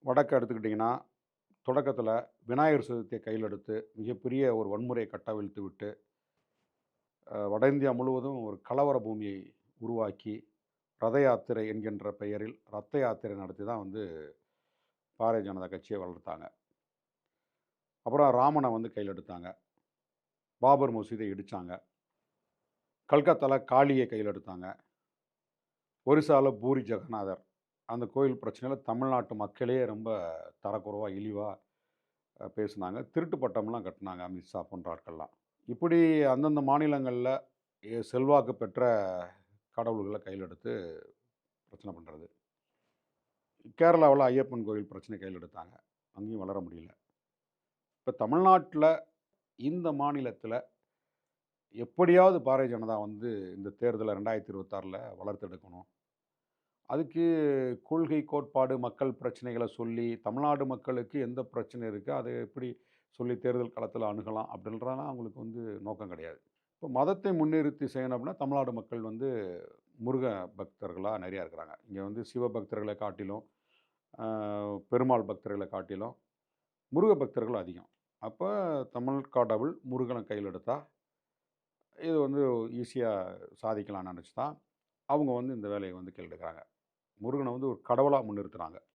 வடக்க எடுத்துக்கிட்டிங்கன்னா, தொடக்கத்தில விநாயகர் சதுர்த்திய கையில எடுத்து மிகப்பெரிய ஒரு வன்முறைய கட்டவிழ்த்து விட்டு, வட இந்தியா முழுவதும் ஒரு கலவர பூமியை உருவாக்கி, ரத யாத்திரை என்கின்ற பெயரில் ரத்த யாத்திரை நடத்தி தான் பாரதிய ஜனதா கட்சிய வளர்த்தாங்க. அப்புறம் ராமன கையில எடுத்தாங்க. பாபர் மசூதிய இடிச்சாங்க. கல்கத்தால காளிய கையில எடுத்தாங்க. ஒரிசால பூரி ஜெகநாதர். அந்த கோயில் பிரச்சனையில தமிழ்நாட்டு மக்களே ரொம்ப தரக்குறைவா, இழிவா பேசுனாங்க. திருட்டு பட்டம்லாம் கட்டுனாங்க அமித்ஷா போன்ற ஆட்கள்லாம். இப்படி அந்தந்த மாநிலங்கள்ல செல்வாக்கு பெற்ற கடவுள்கள கையில எடுத்து பிரச்சனை பண்றது. கேரளாவுல ஐயப்பன் கோவில் பிரச்சனை கையில எடுத்தாங்க. அங்கேயும் வளர முடியல. இப்ப தமிழ்நாட்ல இந்த மாநிலத்தில எப்படியாவது பாரதிய ஜனதா இந்த தேர்தல 2026ல வளர்த்தெடுக்கணும். அதுக்கு கொள்கை, கோட்பாடு, மக்கள் பிரச்சனைகள சொல்லி, தமிழ்நாடு மக்களுக்கு எந்த பிரச்சனை இருக்கு, அத எப்படி சொல்லி தேர்தல் களத்தில அணுகலாம் அப்படின்றதெல்லாம் அவங்களுக்கு நோக்கம் கிடையாது. இப்போ மதத்தை முன்னிறுத்தி செய்யணும் அப்படின்னா, தமிழ்நாடு மக்கள் முருக பக்தர்களா நெறையா இருக்கிறாங்க. இங்க சிவ பக்தர்கள காட்டிலும், அ பெருமாள் பக்தர்கள காட்டிலும் முருக பக்தர்கள் அதிகம். அப்ப தமிழ் கடவுள் முருகன கையில எடுத்தா, இது ஈஸியா சாதிக்கலாம்னு நெனச்சு தான், அவங்க இந்த வேலைய கையில எடுக்குறாங்க. முருகன ஒரு கடவுளா முன்னிறுத்துறாங்க.